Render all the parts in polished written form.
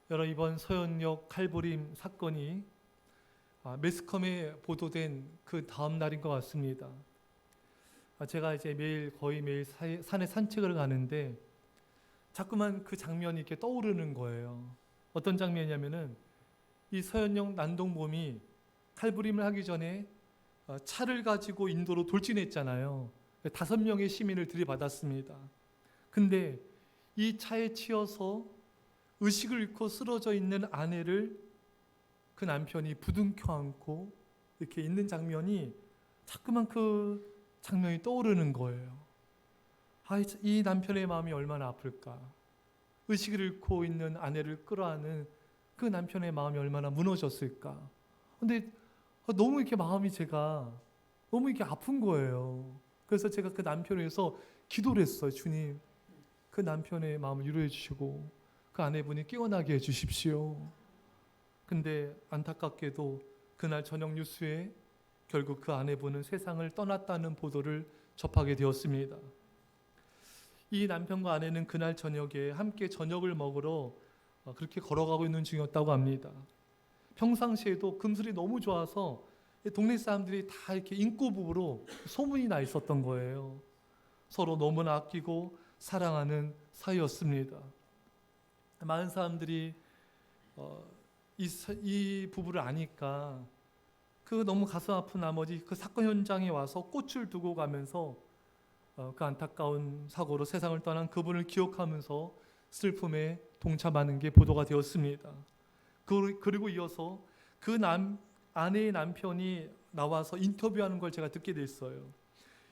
여러분, 이번 서현역 칼부림 사건이 매스컴에 보도된 그 다음 날인 것 같습니다. 제가 이제 거의 매일 산에 산책을 가는데 자꾸만 그 장면이 이렇게 떠오르는 거예요. 어떤 장면이냐면은 이 서현역 난동범이 칼부림을 하기 전에 차를 가지고 인도로 돌진했잖아요. 5명의 시민을 들이받았습니다. 근데 이 차에 치여서 의식을 잃고 쓰러져 있는 아내를 그 남편이 부둥켜 안고 이렇게 있는 장면이 자꾸만 그 장면이 떠오르는 거예요. 이 남편의 마음이 얼마나 아플까. 의식을 잃고 있는 아내를 끌어안은 그 남편의 마음이 얼마나 무너졌을까. 근데 너무 이렇게 마음이 제가 너무 이렇게 아픈 거예요. 그래서 제가 그 남편을 위해서 기도를 했어요. 주님, 그 남편의 마음을 위로해 주시고 그 아내분이 깨어나게 해 주십시오. 근데 안타깝게도 그날 저녁 뉴스에 결국 그 아내분은 세상을 떠났다는 보도를 접하게 되었습니다. 이 남편과 아내는 그날 저녁에 함께 저녁을 먹으러 그렇게 걸어가고 있는 중이었다고 합니다. 평상시에도 금슬이 너무 좋아서 동네 사람들이 다 이렇게 인고 부부로 소문이 나 있었던 거예요. 서로 너무나 아끼고 사랑하는 사이였습니다. 많은 사람들이 이 부부를 아니까 그 너무 가슴 아픈 나머지 그 사건 현장에 와서 꽃을 두고 가면서 그 안타까운 사고로 세상을 떠난 그분을 기억하면서 슬픔에 동참하는 게 보도가 되었습니다. 그리고 이어서 그 아내의 남편이 나와서 인터뷰하는 걸 제가 듣게 됐어요.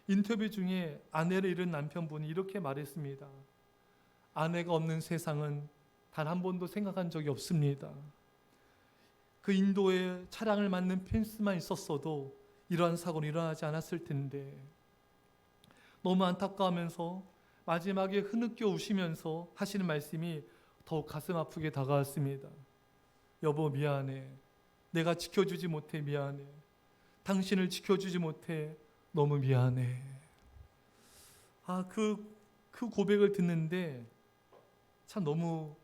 인터뷰 중에 아내를 잃은 남편분이 이렇게 말했습니다. 아내가 없는 세상은 단 한 번도 생각한 적이 없습니다. 그 인도에 차량을 맞는 펜스만 있었어도 이러한 사고는 일어나지 않았을 텐데, 너무 안타까우면서 마지막에 흐느껴 우시면서 하시는 말씀이 더욱 가슴 아프게 다가왔습니다. 여보, 미안해. 내가 지켜주지 못해 미안해. 당신을 지켜주지 못해 너무 미안해. 그 고백을 듣는데 참 너무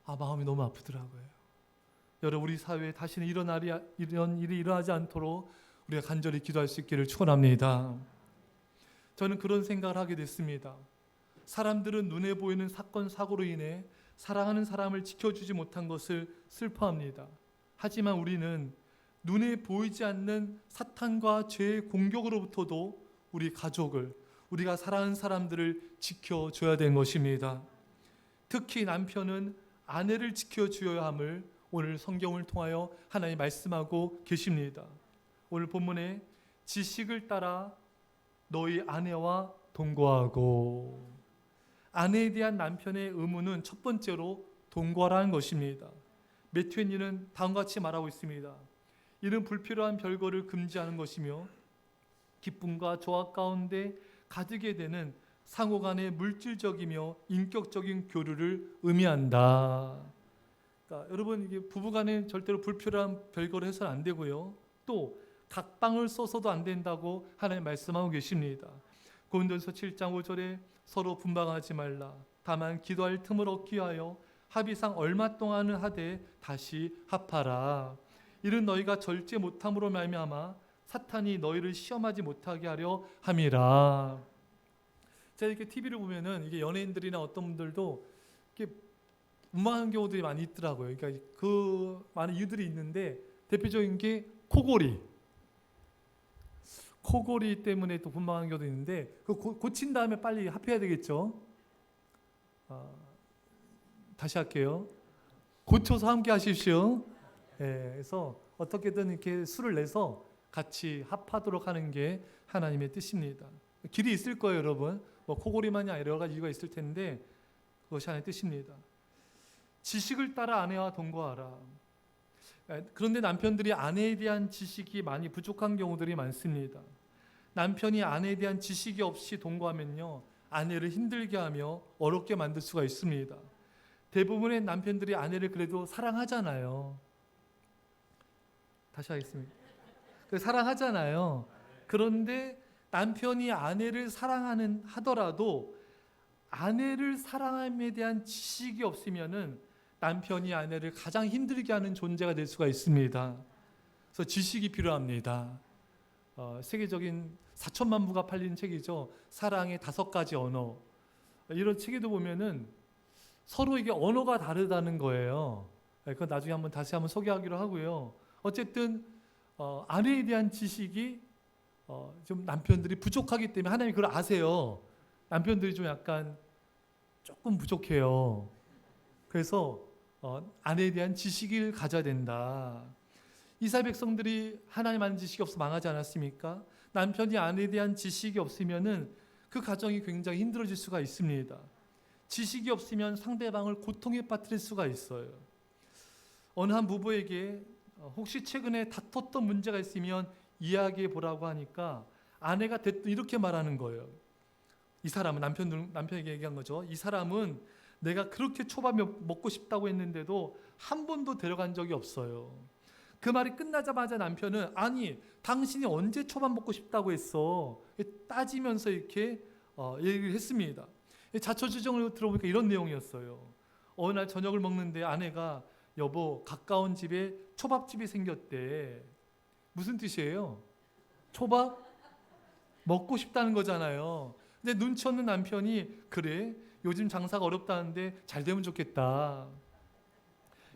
마음이 너무 아프더라고요. 여러분, 우리 사회에 다시는 이런 일이 일어나지 않도록 우리가 간절히 기도할 수 있기를 축원합니다. 저는 그런 생각을 하게 됐습니다. 사람들은 눈에 보이는 사건 사고로 인해 사랑하는 사람을 지켜주지 못한 것을 슬퍼합니다. 하지만 우리는 눈에 보이지 않는 사탄과 죄의 공격으로부터도 우리 가족을, 우리가 사랑하는 사람들을 지켜줘야 되는 것입니다. 특히 남편은 아내를 지켜줘야 함을 오늘 성경을 통하여 하나님 말씀하고 계십니다. 오늘 본문에 지식을 따라 너희 아내와 동거하고, 아내에 대한 남편의 의무는 첫 번째로 동거하라는 것입니다. 매튜엔니는 다음과 같이 말하고 있습니다. 이는 불필요한 별거를 금지하는 것이며 기쁨과 조화 가운데 가지게 되는 상호간의 물질적이며 인격적인 교류를 의미한다. 그러니까 여러분, 이게 부부간에 절대로 불필요한 별거를 해서는 안 되고요. 또 각방을 써서도 안 된다고 하나님 말씀하고 계십니다. 고린도전서 7장 5절에 서로 분방하지 말라. 다만 기도할 틈을 얻기 위하여 합의상 얼마 동안은 하되 다시 합하라. 이는 너희가 절제 못함으로 말미암아 사탄이 너희를 시험하지 못하게 하려 함이라. 제가 이렇게 TV를 보면은 이게 연예인들이나 어떤 분들도 이렇게 운만한 경우들이 많이 있더라고요. 그러니까 그 많은 이유들이 있는데 대표적인 게 코골이 때문에 또 분방한 경우도 있는데, 그 고친 다음에 빨리 합해야 되겠죠. 다시 할게요. 고쳐서 함께 하십시오. 그래서 어떻게든 이렇게 수를 내서 같이 합하도록 하는 게 하나님의 뜻입니다. 길이 있을 거예요, 여러분. 코골이만이 아니라 여러 가지 이유가 있을 텐데 그것이 하나님의 뜻입니다. 지식을 따라 아내와 동거하라. 그런데 남편들이 아내에 대한 지식이 많이 부족한 경우들이 많습니다. 남편이 아내에 대한 지식이 없이 동거하면요, 아내를 힘들게 하며 어렵게 만들 수가 있습니다. 대부분의 남편들이 아내를 그래도 사랑하잖아요. 다시 하겠습니다. 사랑하잖아요. 그런데 남편이 아내를 하더라도 아내를 사랑함에 대한 지식이 없으면은 남편이 아내를 가장 힘들게 하는 존재가 될 수가 있습니다. 그래서 지식이 필요합니다. 세계적인 4천만 부가 팔린 책이죠. 사랑의 5가지 언어. 이런 책에도 보면은 서로 이게 언어가 다르다는 거예요. 그건 나중에 다시 한번 소개하기로 하고요. 어쨌든 아내에 대한 지식이 좀 남편들이 부족하기 때문에 하나님이 그걸 아세요. 남편들이 좀 약간 조금 부족해요. 그래서 아내에 대한 지식을 가져야 된다. 이스라엘 백성들이 하나님 아는 지식이 없어 망하지 않았습니까? 남편이 아내에 대한 지식이 없으면은 그 가정이 굉장히 힘들어질 수가 있습니다. 지식이 없으면 상대방을 고통에 빠뜨릴 수가 있어요. 어느 한 부부에게 혹시 최근에 다퉜던 문제가 있으면 이야기해 보라고 하니까 아내가 이렇게 말하는 거예요. 이 사람은 남편에게 얘기한 거죠. 이 사람은 내가 그렇게 초밥 먹고 싶다고 했는데도 한 번도 데려간 적이 없어요. 그 말이 끝나자마자 남편은 아니 당신이 언제 초밥 먹고 싶다고 했어? 따지면서 이렇게 얘기를 했습니다. 자초지종을 들어보니까 이런 내용이었어요. 어느 날 저녁을 먹는데 아내가 여보 가까운 집에 초밥집이 생겼대. 무슨 뜻이에요? 초밥 먹고 싶다는 거잖아요. 근데 눈치 없는 남편이 그래 요즘 장사가 어렵다는데 잘 되면 좋겠다.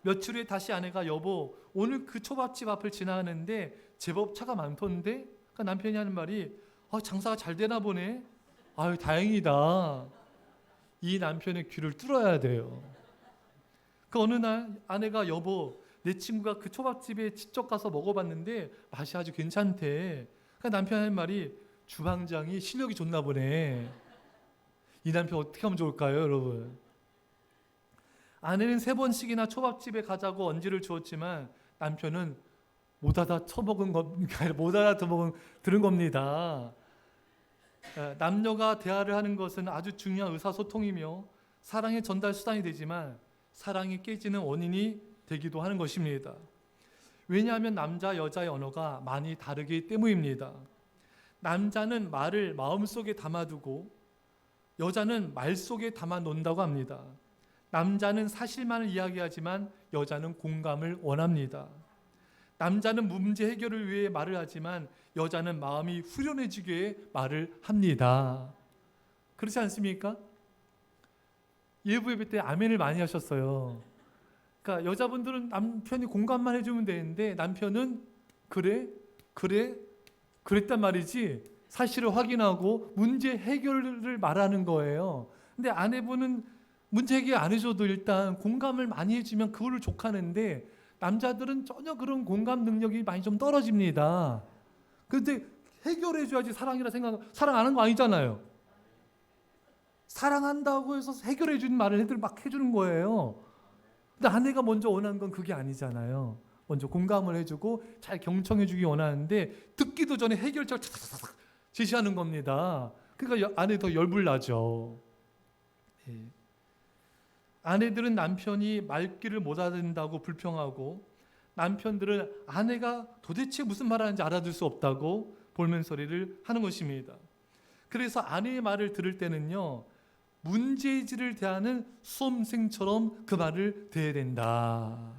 며칠 후에 다시 아내가 여보 오늘 그 초밥집 앞을 지나가는데 제법 차가 많던데? 그러니까 남편이 하는 말이 장사가 잘 되나 보네. 아유 다행이다. 이 남편의 귀를 뚫어야 돼요. 그 어느 날 아내가 여보 내 친구가 그 초밥집에 직접 가서 먹어봤는데 맛이 아주 괜찮대. 그러니까 남편이 하는 말이 주방장이 실력이 좋나 보네. 이 남편 어떻게 하면 좋을까요 여러분? 아내는 3번씩이나 초밥집에 가자고 언지를 주었지만 남편은 못 알아들은 겁니다. 남녀가 대화를 하는 것은 아주 중요한 의사소통이며 사랑의 전달 수단이 되지만 사랑이 깨지는 원인이 되기도 하는 것입니다. 왜냐하면 남자 여자의 언어가 많이 다르기 때문입니다. 남자는 말을 마음속에 담아두고 여자는 말 속에 담아놓는다고 합니다. 남자는 사실만을 이야기하지만 여자는 공감을 원합니다. 남자는 문제 해결을 위해 말을 하지만 여자는 마음이 후련해지기 위해 말을 합니다. 그렇지 않습니까? 예부 예배 때 아멘을 많이 하셨어요. 그러니까 여자분들은 남편이 공감만 해주면 되는데 남편은 그랬단 말이지 사실을 확인하고 문제 해결을 말하는 거예요. 근데 아내분은 문제 해결 안 해줘도 일단 공감을 많이 해주면 그거를 족하는데 남자들은 전혀 그런 공감 능력이 많이 좀 떨어집니다. 그런데 해결해줘야지 사랑 안 한 거 아니잖아요. 사랑한다고 해서 해결해주는 말을 애들 막 해주는 거예요. 근데 아내가 먼저 원하는 건 그게 아니잖아요. 먼저 공감을 해주고 잘 경청해주기 원하는데 듣기도 전에 해결책을 착착착 제시하는 겁니다. 그러니까 아내 더 열불나죠. 예. 아내들은 남편이 말귀를 못 알아듣는다고 불평하고 남편들은 아내가 도대체 무슨 말하는지 알아들 수 없다고 볼멘소리를 하는 것입니다. 그래서 아내의 말을 들을 때는요. 문제지를 대하는 수험생처럼 그 말을 대해야 된다.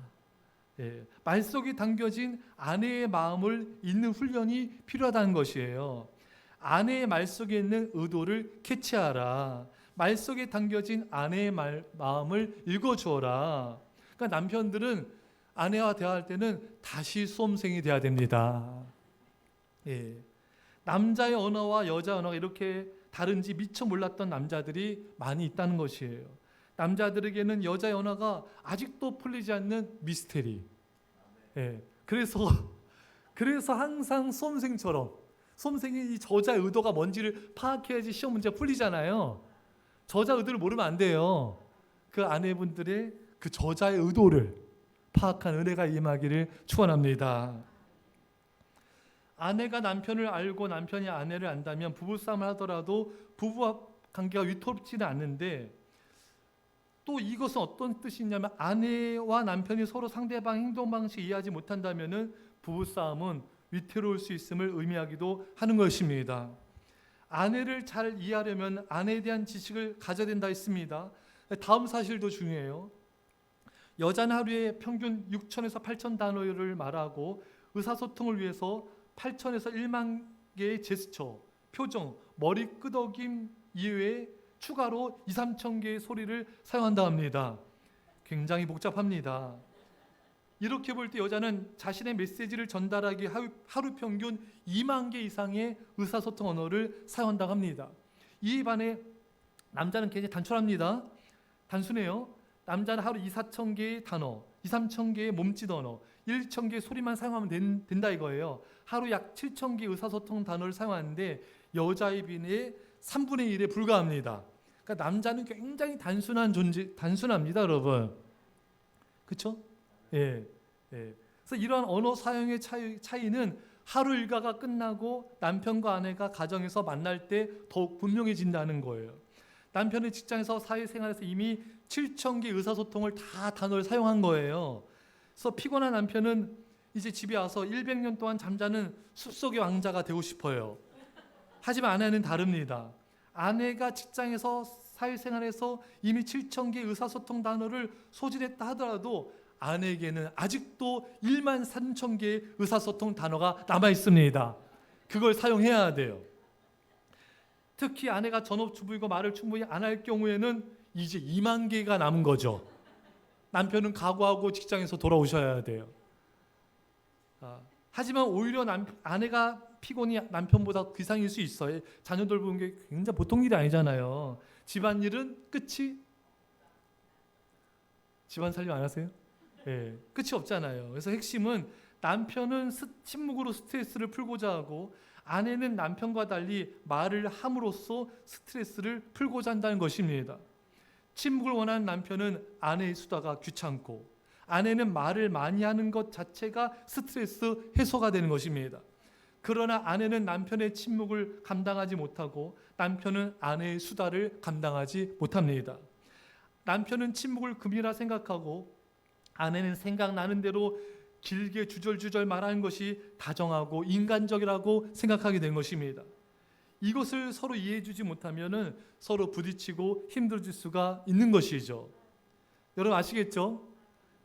예, 말 속에 담겨진 아내의 마음을 읽는 훈련이 필요하다는 것이에요. 아내의 말 속에 있는 의도를 캐치하라. 말 속에 담겨진 아내의 마음을 읽어주어라. 그러니까 남편들은 아내와 대화할 때는 다시 수험생이 돼야 됩니다. 예, 남자의 언어와 여자 언어가 이렇게 다른지 미처 몰랐던 남자들이 많이 있다는 것이에요. 남자들에게는 여자의 언어가 아직도 풀리지 않는 미스테리. 예, 그래서 항상 수험생이 이 저자의 의도가 뭔지를 파악해야지 시험 문제가 풀리잖아요. 저자 의도를 모르면 안 돼요. 그 아내분들의 그 저자의 의도를 파악한 은혜가 임하기를 축원합니다. 아내가 남편을 알고 남편이 아내를 안다면 부부싸움을 하더라도 부부 관계가 위태롭지는 않는데 또 이것은 어떤 뜻이 있냐면 아내와 남편이 서로 상대방 행동 방식 이해하지 못한다면 부부싸움은 위태로울 수 있음을 의미하기도 하는 것입니다. 아내를 잘 이해하려면 아내에 대한 지식을 가져야 된다 했습니다. 다음 사실도 중요해요. 여자는 하루에 평균 6천에서 8천 단어를 말하고 의사소통을 위해서 8천에서 1만 개의 제스처, 표정, 머리 끄덕임 이외에 추가로 2, 3천 개의 소리를 사용한다 합니다. 굉장히 복잡합니다. 이렇게 볼 때 여자는 자신의 메시지를 전달하기 하루 평균 2만 개 이상의 의사소통 언어를 사용한다고 합니다. 이에 반해 남자는 굉장히 단촐합니다. 단순해요. 남자는 하루 2, 4천 개의 단어, 2, 3천 개의 몸짓 언어, 1천 개의 소리만 사용하면 된다 이거예요. 하루 약 7천 개의 의사소통 단어를 사용하는데 여자에 비해 3분의 1에 불과합니다. 그러니까 남자는 굉장히 단순합니다, 여러분. 그렇죠? 예. 그래서 이러한 언어 사용의 차이는 하루 일과가 끝나고 남편과 아내가 가정에서 만날 때 더욱 분명해진다는 거예요. 남편은 직장에서 사회생활에서 이미 7천 개 의사소통을 다 단어를 사용한 거예요. 그래서 피곤한 남편은 이제 집에 와서 100년 동안 잠자는 숲속의 왕자가 되고 싶어요. 하지만 아내는 다릅니다. 아내가 직장에서 사회생활에서 이미 7천 개 의사소통 단어를 소진했다 하더라도 아내에게는 아직도 1만 3천 개의 의사소통 단어가 남아 있습니다. 그걸 사용해야 돼요. 특히 아내가 전업주부이고 말을 충분히 안 할 경우에는 이제 2만 개가 남은 거죠. 남편은 각오하고 직장에서 돌아오셔야 돼요. 하지만 오히려 아내가 피곤이 남편보다 귀상일 수 있어요. 자녀들 보는 게 굉장히 보통 일이 아니잖아요. 집안일은 집안 살림 안 하세요? 네, 끝이 없잖아요. 그래서 핵심은 남편은 침묵으로 스트레스를 풀고자 하고 아내는 남편과 달리 말을 함으로써 스트레스를 풀고자 한다는 것입니다. 침묵을 원하는 남편은 아내의 수다가 귀찮고 아내는 말을 많이 하는 것 자체가 스트레스 해소가 되는 것입니다. 그러나 아내는 남편의 침묵을 감당하지 못하고 남편은 아내의 수다를 감당하지 못합니다. 남편은 침묵을 금이라 생각하고 아내는 생각나는 대로 길게 주절주절 말하는 것이 다정하고 인간적이라고 생각하게 된 것입니다. 이것을 서로 이해해 주지 못하면 서로 부딪히고 힘들어질 수가 있는 것이죠. 여러분 아시겠죠?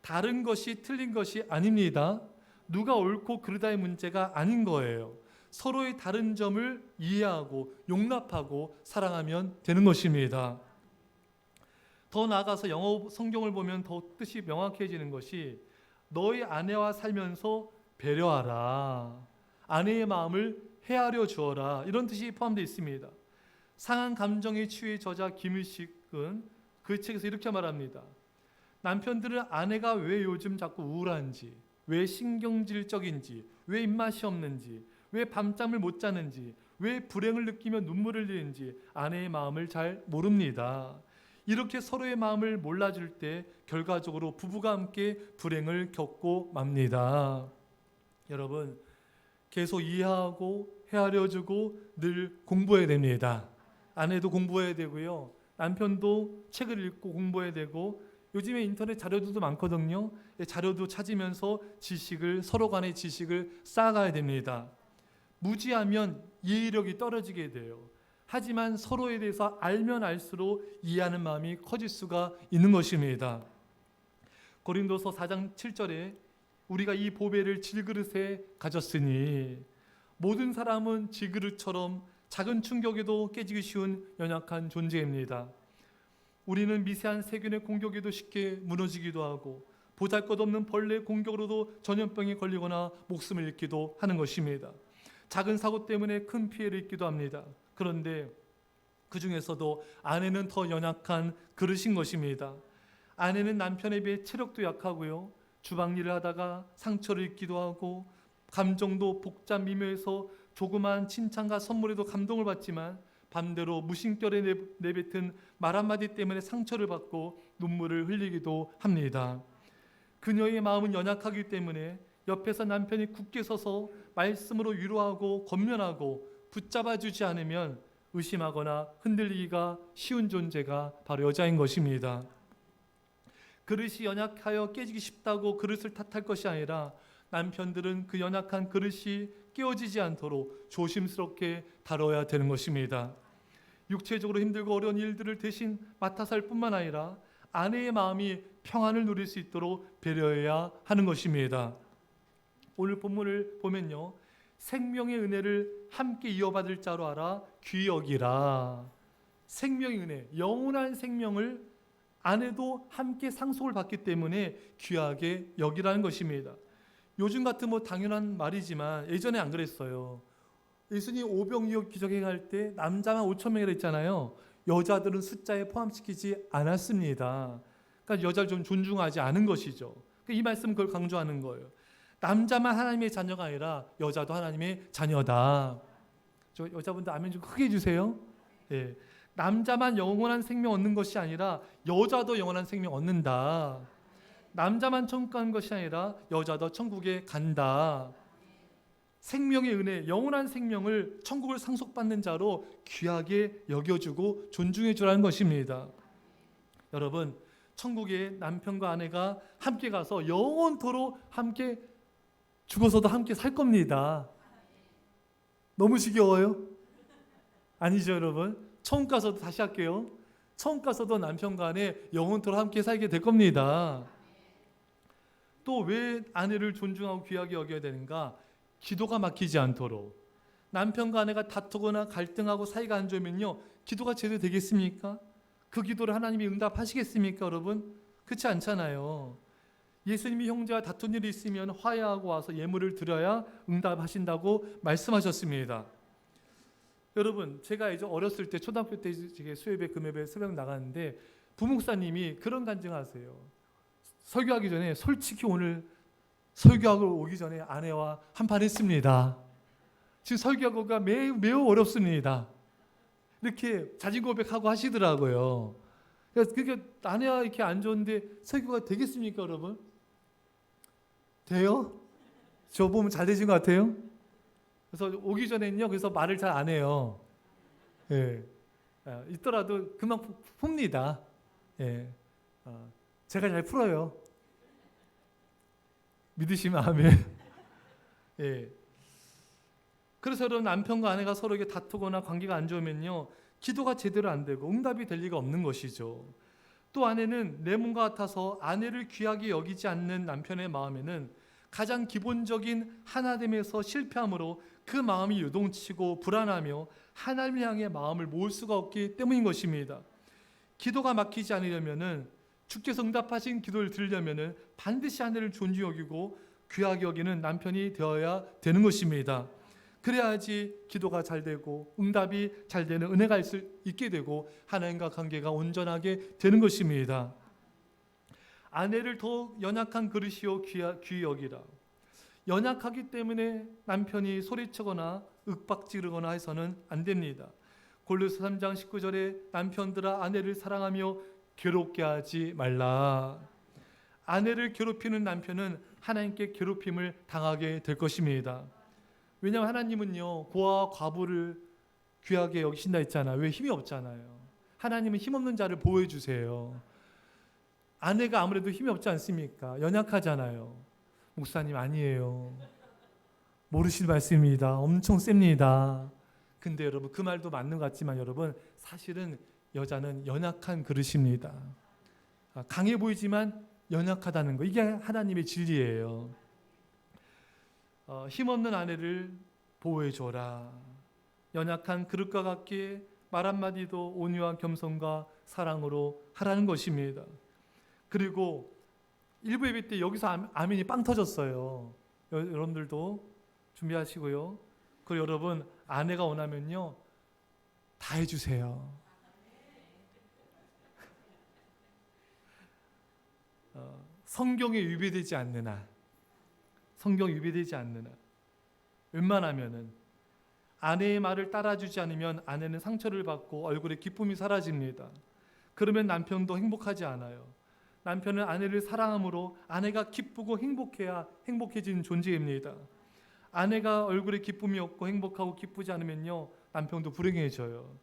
다른 것이 틀린 것이 아닙니다. 누가 옳고 그르다의 문제가 아닌 거예요. 서로의 다른 점을 이해하고 용납하고 사랑하면 되는 것입니다. 더 나아가서 영어 성경을 보면 더 뜻이 명확해지는 것이 너희 아내와 살면서 배려하라. 아내의 마음을 헤아려 주어라. 이런 뜻이 포함되어 있습니다. 상한 감정에 취해 저자 김일식은 그 책에서 이렇게 말합니다. 남편들은 아내가 왜 요즘 자꾸 우울한지, 왜 신경질적인지, 왜 입맛이 없는지, 왜 밤잠을 못 자는지, 왜 불행을 느끼며 눈물을 흘리는지 아내의 마음을 잘 모릅니다. 이렇게 서로의 마음을 몰라줄 때 결과적으로 부부가 함께 불행을 겪고 맙니다. 여러분 계속 이해하고 헤아려주고 늘 공부해야 됩니다. 아내도 공부해야 되고요. 남편도 책을 읽고 공부해야 되고 요즘에 인터넷 자료들도 많거든요. 자료도 찾으면서 서로 간의 지식을 쌓아가야 됩니다. 무지하면 이해력이 떨어지게 돼요. 하지만 서로에 대해서 알면 알수록 이해하는 마음이 커질 수가 있는 것입니다. 고린도서 4장 7절에 우리가 이 보배를 질그릇에 가졌으니 모든 사람은 질그릇처럼 작은 충격에도 깨지기 쉬운 연약한 존재입니다. 우리는 미세한 세균의 공격에도 쉽게 무너지기도 하고 보잘것없는 벌레의 공격으로도 전염병에 걸리거나 목숨을 잃기도 하는 것입니다. 작은 사고 때문에 큰 피해를 입기도 합니다. 그런데 그 중에서도 아내는 더 연약한 그릇인 것입니다. 아내는 남편에 비해 체력도 약하고요. 주방일을 하다가 상처를 입기도 하고 감정도 복잡 미묘해서 조그마한 칭찬과 선물에도 감동을 받지만 반대로 무심결에 내뱉은 말 한마디 때문에 상처를 받고 눈물을 흘리기도 합니다. 그녀의 마음은 연약하기 때문에 옆에서 남편이 굳게 서서 말씀으로 위로하고 권면하고 붙잡아주지 않으면 의심하거나 흔들리기가 쉬운 존재가 바로 여자인 것입니다. 그릇이 연약하여 깨지기 쉽다고 그릇을 탓할 것이 아니라 남편들은 그 연약한 그릇이 깨어지지 않도록 조심스럽게 다뤄야 되는 것입니다. 육체적으로 힘들고 어려운 일들을 대신 맡아서 할 뿐만 아니라 아내의 마음이 평안을 누릴 수 있도록 배려해야 하는 것입니다. 오늘 본문을 보면요, 생명의 은혜를 함께 이어받을 자로 알아 귀히 여기라. 생명의 은혜, 영원한 생명을 아내도 함께 상속을 받기 때문에 귀하게 여기라는 것입니다. 요즘 같은 뭐 당연한 말이지만 예전에 안 그랬어요. 예수님 오병이어 기적행할 때 남자만 5천 명이라 했잖아요. 여자들은 숫자에 포함시키지 않았습니다. 그러니까 여자를 좀 존중하지 않은 것이죠. 이 말씀은 그걸 강조하는 거예요. 남자만 하나님의 자녀가 아니라 여자도 하나님의 자녀다. 저 여자분들 아멘 좀 크게 해주세요. 예. 남자만 영원한 생명 얻는 것이 아니라 여자도 영원한 생명 얻는다. 남자만 천국 가는 것이 아니라 여자도 천국에 간다. 생명의 은혜, 영원한 생명을 천국을 상속받는 자로 귀하게 여겨주고 존중해 주라는 것입니다. 여러분, 천국에 남편과 아내가 함께 가서 영원토록 함께 죽어서도 함께 살 겁니다. 너무 지겨워요? 아니죠, 여러분? 천국 가서도 다시 할게요. 천국 가서도 남편과 아내 영원토록 함께 살게 될 겁니다. 또 왜 아내를 존중하고 귀하게 여겨야 되는가? 기도가 막히지 않도록. 남편과 아내가 다투거나 갈등하고 사이가 안 좋으면요, 기도가 제대로 되겠습니까? 그 기도를 하나님이 응답하시겠습니까, 여러분? 그렇지 않잖아요. 예수님이 형제와 다툰 일이 있으면 화해하고 와서 예물을 드려야 응답하신다고 말씀하셨습니다. 여러분, 제가 이제 어렸을 때 초등학교 때 수요예배 금요예배 새벽 나갔는데 부목사님이 그런 간증하세요. 설교하기 전에 솔직히 오늘 설교하고 오기 전에 아내와 한판 했습니다. 지금 설교하고가 매우 어렵습니다. 이렇게 자진 고백하고 하시더라고요. 그러니까 아내와 이렇게 안 좋은데 설교가 되겠습니까, 여러분? 돼요? 저 보면 잘 되신 것 같아요. 그래서 오기 전에는요, 그래서 말을 잘 안 해요. 예, 있더라도 금방 풉니다. 예, 제가 잘 풀어요. 믿으시면 아멘. 예. 그래서 여러분, 남편과 아내가 서로 이게 다투거나 관계가 안 좋으면요, 기도가 제대로 안 되고 응답이 될 리가 없는 것이죠. 또 아내는 내 몸과 같아서 아내를 귀하게 여기지 않는 남편의 마음에는 가장 기본적인 하나됨에서 실패함으로 그 마음이 요동치고 불안하며 하나님을 향해 마음을 모을 수가 없기 때문인 것입니다. 기도가 막히지 않으려면은, 주께서 응답하신 기도를 들으려면은 반드시 아내를 존중히 여기고 귀하게 여기는 남편이 되어야 되는 것입니다. 그래야지 기도가 잘 되고 응답이 잘 되는 은혜가 있게 되고 하나님과 관계가 온전하게 되는 것입니다. 아내를 더욱 연약한 그릇이요 귀히 여기라. 연약하기 때문에 남편이 소리치거나 윽박지르거나 해서는 안 됩니다. 골로새 3장 19절에 남편들아 아내를 사랑하며 괴롭게 하지 말라. 아내를 괴롭히는 남편은 하나님께 괴롭힘을 당하게 될 것입니다. 왜냐하면 하나님은요, 고아와 과부를 귀하게 여기신다 했잖아요. 왜? 힘이 없잖아요. 하나님은 힘없는 자를 보호해 주세요. 아내가 아무래도 힘이 없지 않습니까? 연약하잖아요. 목사님 아니에요. 모르실 말씀입니다. 엄청 셉니다. 근데 여러분, 그 말도 맞는 것 같지만 여러분, 사실은 여자는 연약한 그릇입니다. 강해 보이지만 연약하다는 거, 이게 하나님의 진리예요. 힘없는 아내를 보호해 줘라. 연약한 그릇과 같게 말 한마디도 온유와 겸손과 사랑으로 하라는 것입니다. 그리고 일부 예배 때 여기서 아멘이 빵 터졌어요. 여러분들도 준비하시고요. 그리고 여러분, 아내가 원하면요, 다 해주세요. 성경에 위배되지 않는 한, 성경 위배되지 않는 한, 웬만하면은 아내의 말을 따라주지 않으면 아내는 상처를 받고 얼굴에 기쁨이 사라집니다. 그러면 남편도 행복하지 않아요. 남편은 아내를 사랑함으로 아내가 기쁘고 행복해야 행복해지는 존재입니다. 아내가 얼굴에 기쁨이 없고 행복하고 기쁘지 않으면요, 남편도 불행해져요.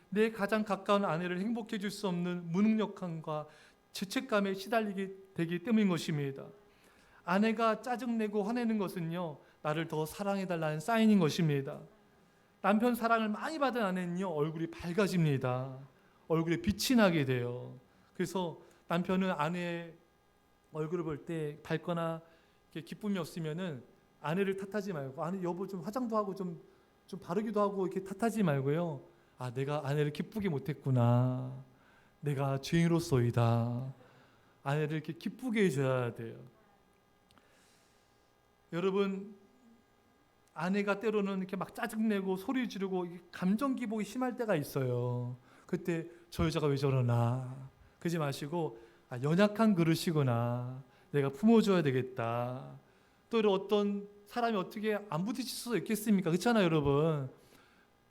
내 가장 가까운 아내를 행복해 줄 수 없는 무능력함과 죄책감에 시달리게 되기 때문인 것입니다. 아내가 짜증내고 화내는 것은요, 나를 더 사랑해달라는 사인인 것입니다. 남편 사랑을 많이 받은 아내는요, 얼굴이 밝아집니다. 얼굴에 빛이 나게 돼요. 그래서 남편은 아내의 얼굴을 볼 때 밝거나 이렇게 기쁨이 없으면은 아내를 탓하지 말고, 아내 여보 좀 화장도 하고 좀 바르기도 하고 이렇게 탓하지 말고요. 아, 내가 아내를 기쁘게 못했구나. 내가 죄인으로서이다. 아내를 이렇게 기쁘게 해줘야 돼요. 여러분, 아내가 때로는 이렇게 막 짜증내고 소리 지르고 감정 기복이 심할 때가 있어요. 그때 저 여자가 왜 저러나 그러지 마시고, 아, 연약한 그릇이구나. 내가 품어줘야 되겠다. 또 어떤 사람이 어떻게 안 부딪힐 수 있겠습니까? 그렇잖아요, 여러분.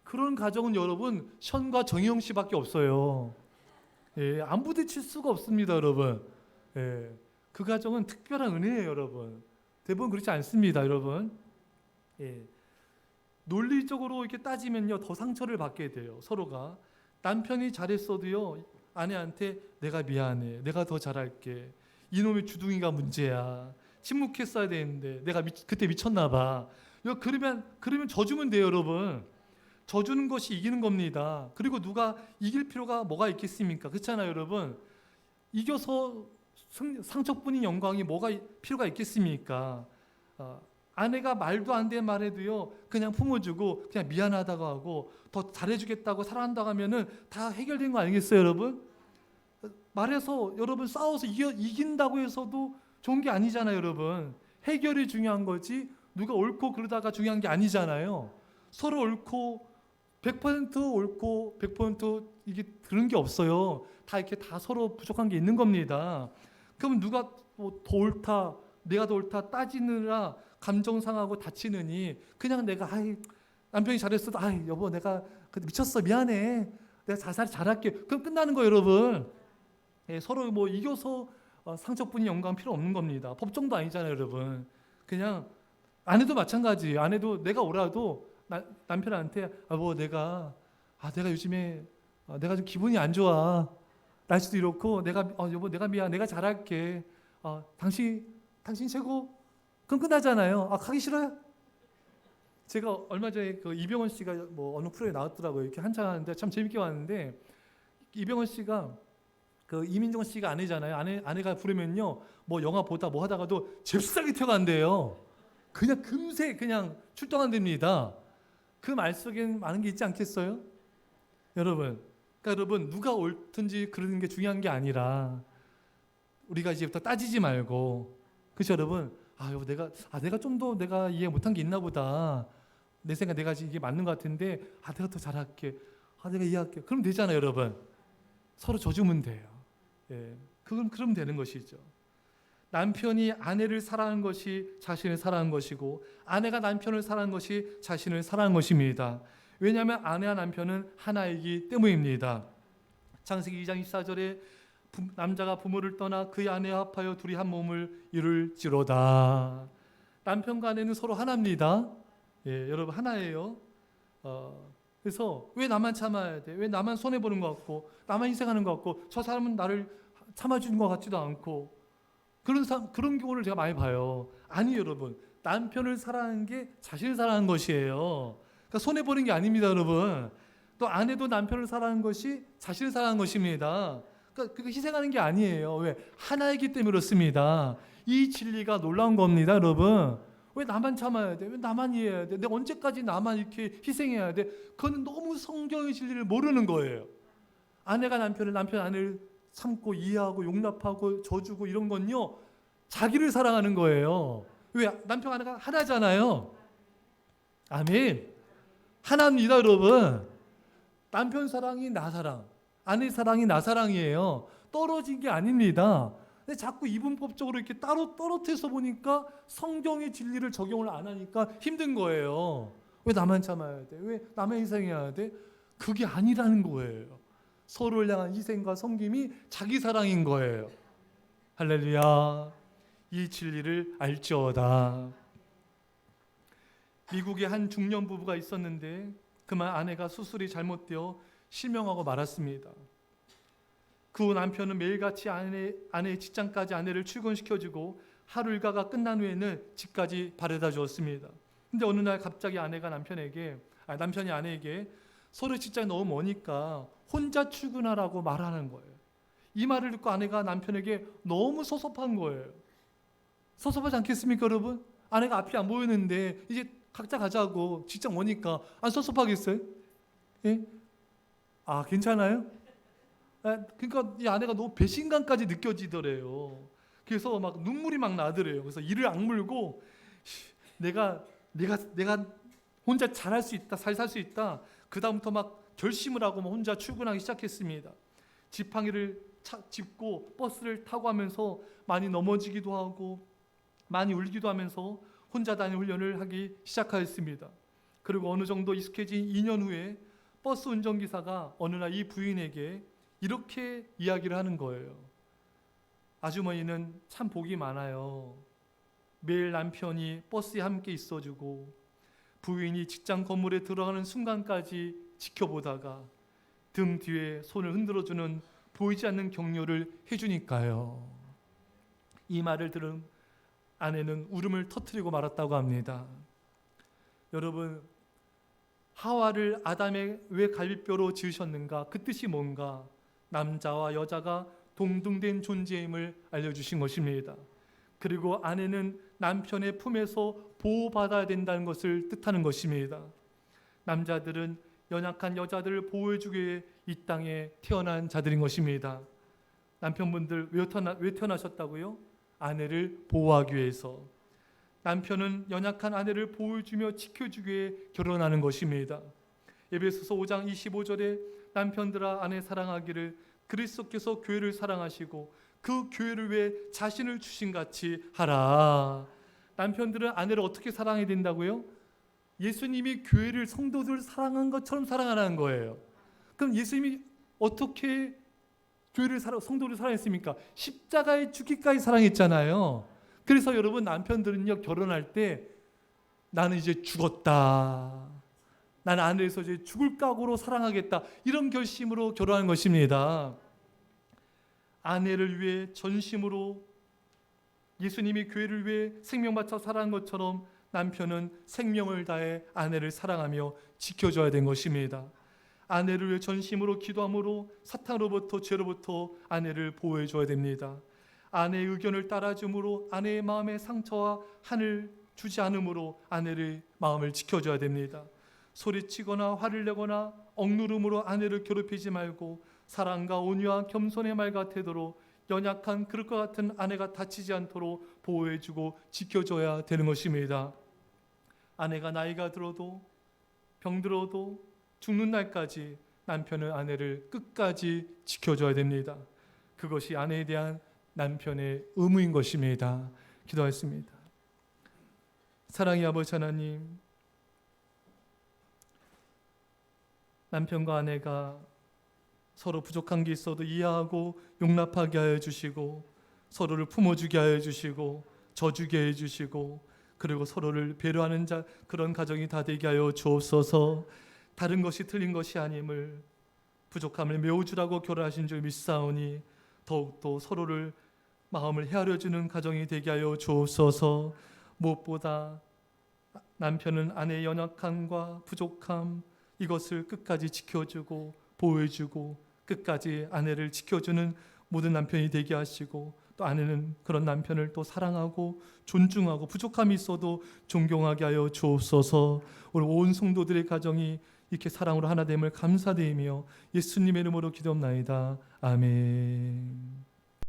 그런 가정은 여러분 션과 정희영 씨밖에 없어요. 예, 안 부딪힐 수가 없습니다, 여러분. 예, 그 가정은 특별한 은혜예요, 여러분. 대부분 그렇지 않습니다, 여러분. 예, 논리적으로 이렇게 따지면요 더 상처를 받게 돼요. 서로가 남편이 잘했어도요 아내한테 내가 미안해, 내가 더 잘할게, 이놈의 주둥이가 문제야, 침묵했어야 되는데 내가 그때 미쳤나 봐. 그러면 져주면 돼요, 여러분. 져주는 것이 이기는 겁니다. 그리고 누가 이길 필요가 뭐가 있겠습니까? 그렇잖아요, 여러분. 이겨서 상처뿐인 영광이 뭐가 필요가 있겠습니까? 아내가 말도 안 되는 말해도요 그냥 품어주고 그냥 미안하다고 하고 더 잘해주겠다고 사랑한다고 하면은 다 해결된 거 아니겠어요, 여러분? 말해서 여러분 싸워서 이긴다고 해서도 좋은 게 아니잖아요, 여러분. 해결이 중요한 거지 누가 옳고 그러다가 중요한 게 아니잖아요. 서로 옳고 100% 옳고 100% 이게 그런 게 없어요. 다 이렇게 다 서로 부족한 게 있는 겁니다. 그러면 누가 뭐 더 옳다, 내가 더 옳다 따지느라 감정 상하고 다치느니 그냥 내가 남편이 잘했어도 여보 내가 미쳤어, 미안해, 내가 잘할게, 그럼 끝나는 거예요, 여러분. 예, 서로 뭐 이겨서 상처뿐인 영광 필요 없는 겁니다. 법정도 아니잖아요, 여러분. 그냥 아내도 마찬가지. 아내도 내가 오라도 남편한테 뭐 내가 요즘에 내가 좀 기분이 안 좋아, 날씨도 이렇고 내가 여보 내가 미안, 내가 잘할게, 당신 최고. 그럼 끝나잖아요. 가기 싫어요? 제가 얼마 전에 그 이병헌 씨가 뭐 어느 프로에 나왔더라고요. 이렇게 한참 하는데 참 재밌게 봤는데, 이병헌 씨가 그 이민정 씨가 아내잖아요. 아내가 부르면요 뭐 영화 보다 뭐 하다가도 잽싸게 튀어간대요. 그냥 금세 그냥 출동한답니다. 그 말 속에는 많은 게 있지 않겠어요, 여러분? 그러니까 여러분, 누가 옳든지 그러는 게 중요한 게 아니라 우리가 이제부터 따지지 말고, 그렇죠, 여러분? 여보 내가 좀 더 내가 이해 못한 게 있나 보다. 내 생각 내가 이게 맞는 것 같은데 내가 더 잘할게. 내가 이해할게. 그럼 되잖아요, 여러분. 서로 져주면 돼요. 예, 그럼 되는 것이죠. 남편이 아내를 사랑하는 것이 자신을 사랑하는 것이고, 아내가 남편을 사랑하는 것이 자신을 사랑하는 것입니다. 왜냐하면 아내와 남편은 하나이기 때문입니다. 창세기 2장 24절에 남자가 부모를 떠나 그의 아내와 합하여 둘이 한 몸을 이룰지로다. 남편과 아내는 서로 하나입니다. 예, 여러분 하나예요. 그래서 왜 나만 참아야 돼? 왜 나만 손해보는 것 같고, 나만 희생하는 것 같고, 저 사람은 나를 참아주는 것 같지도 않고, 그런 경우를 제가 많이 봐요. 아니, 여러분, 남편을 사랑하는 게 자신을 사랑하는 것이에요. 그러니까 손해보는 게 아닙니다, 여러분. 또 아내도 남편을 사랑하는 것이 자신을 사랑하는 것입니다. 그러니까 희생하는 게 아니에요. 왜? 하나이기 때문에 그렇습니다. 이 진리가 놀라운 겁니다, 여러분. 왜 나만 참아야 돼? 왜 나만 이해해야 돼? 내가 언제까지 나만 이렇게 희생해야 돼? 그건 너무 성경의 진리를 모르는 거예요. 아내가 남편 아내를 참고 이해하고 용납하고 져주고 이런 건요, 자기를 사랑하는 거예요. 왜? 남편 아내가 하나잖아요. 아멘. 하나입니다, 여러분. 남편 사랑이 나 사랑, 아내 사랑이 나 사랑이에요. 떨어진 게 아닙니다. 근데 자꾸 이분법적으로 이렇게 따로 떨어뜨려서 보니까 성경의 진리를 적용을 안 하니까 힘든 거예요. 왜 나만 참아야 돼? 왜 나만 희생해야 돼? 그게 아니라는 거예요. 서로를 향한 희생과 섬김이 자기 사랑인 거예요. 할렐루야. 이 진리를 알지어다. 미국에 한 중년 부부가 있었는데 그만 아내가 수술이 잘못되어 실명하고 말았습니다. 그 후 남편은 매일같이 아내의 직장까지 아내를 출근시켜주고 하루 일과가 끝난 후에는 집까지 바래다 주었습니다. 근데 어느 날 갑자기 남편이 아내에게 서로 직장이 너무 머니까 혼자 출근하라고 말하는 거예요. 이 말을 듣고 아내가 남편에게 너무 섭섭한 거예요. 섭섭하지 않겠습니까, 여러분? 아내가 앞이 안 보이는데 이제 각자 가자고 직장 오니까 안 섭섭하겠어요? 예? 아, 괜찮아요? 그러니까 이 아내가 너무 배신감까지 느껴지더래요. 그래서 막 눈물이 막 나더래요. 그래서 이를 악물고 내가 혼자 잘할 수 있다, 잘 살 수 있다. 그 다음부터 막 결심을 하고 혼자 출근하기 시작했습니다. 지팡이를 짚고 버스를 타고 하면서 많이 넘어지기도 하고 많이 울기도 하면서 혼자 다니는 훈련을 하기 시작하였습니다. 그리고 어느 정도 익숙해진 2년 후에 버스 운전기사가 어느 날 이 부인에게 이렇게 이야기를 하는 거예요. 아주머니는 참 복이 많아요. 매일 남편이 버스에 함께 있어주고 부인이 직장 건물에 들어가는 순간까지 지켜보다가 등 뒤에 손을 흔들어주는 보이지 않는 격려를 해주니까요. 이 말을 들은 아내는 울음을 터뜨리고 말았다고 합니다. 여러분, 하와를 아담의 왜 갈비뼈로 지으셨는가? 그 뜻이 뭔가? 남자와 여자가 동등된 존재임을 알려주신 것입니다. 그리고 아내는 남편의 품에서 보호받아야 된다는 것을 뜻하는 것입니다. 남자들은 연약한 여자들을 보호해주기 위해 이 땅에 태어난 자들인 것입니다. 남편분들 왜 태어나셨다고요? 아내를 보호하기 위해서. 남편은 연약한 아내를 보호해주며 지켜주기 위해 결혼하는 것입니다. 에베소서 5장 25절에 남편들아 아내 사랑하기를 그리스도께서 교회를 사랑하시고 그 교회를 위해 자신을 주신 같이 하라. 남편들은 아내를 어떻게 사랑해야 된다고요? 예수님이 교회를 성도들을 사랑한 것처럼 사랑하라는 거예요. 그럼 예수님이 어떻게 교회를 성도를 사랑했습니까? 십자가에 죽기까지 사랑했잖아요. 그래서 여러분 남편들은요 결혼할 때 나는 이제 죽었다. 나는 아내에서 이제 죽을 각오로 사랑하겠다. 이런 결심으로 결혼한 것입니다. 아내를 위해 전심으로 예수님이 교회를 위해 생명 바쳐 사랑한 것처럼 남편은 생명을 다해 아내를 사랑하며 지켜줘야 된 것입니다. 아내를 위해 전심으로 기도함으로 사탄으로부터 죄로부터 아내를 보호해줘야 됩니다. 아내의 의견을 따라줌으로 아내의 마음에 상처와 한을 주지 않으므로 아내의 마음을 지켜줘야 됩니다. 소리치거나 화를 내거나 억누름으로 아내를 괴롭히지 말고 사랑과 온유와 겸손의 말과 태도로 연약한 그릇 과 같은 아내가 다치지 않도록 보호해주고 지켜줘야 되는 것입니다. 아내가 나이가 들어도 병들어도 죽는 날까지 남편은 아내를 끝까지 지켜줘야 됩니다. 그것이 아내에 대한 남편의 의무인 것입니다. 기도하겠습니다. 사랑의 아버지 하나님, 남편과 아내가 서로 부족한 게 있어도 이해하고 용납하게 하여 주시고 서로를 품어주게 하여 주시고 져주게 해주시고 그리고 서로를 배려하는 그런 가정이 다 되게 하여 주옵소서. 다른 것이 틀린 것이 아님을 부족함을 메워주라고 결혼하신 줄 믿사오니 더욱더 서로를 마음을 헤아려주는 가정이 되게 하여 주옵소서. 무엇보다 남편은 아내의 연약함과 부족함 이것을 끝까지 지켜주고 보호해주고 끝까지 아내를 지켜주는 모든 남편이 되게 하시고 또 아내는 그런 남편을 또 사랑하고 존중하고 부족함이 있어도 존경하게 하여 주옵소서. 우리 온 성도들의 가정이 이렇게 사랑으로 하나 됨을 감사드리며 예수님의 이름으로 기도합나이다. 아멘.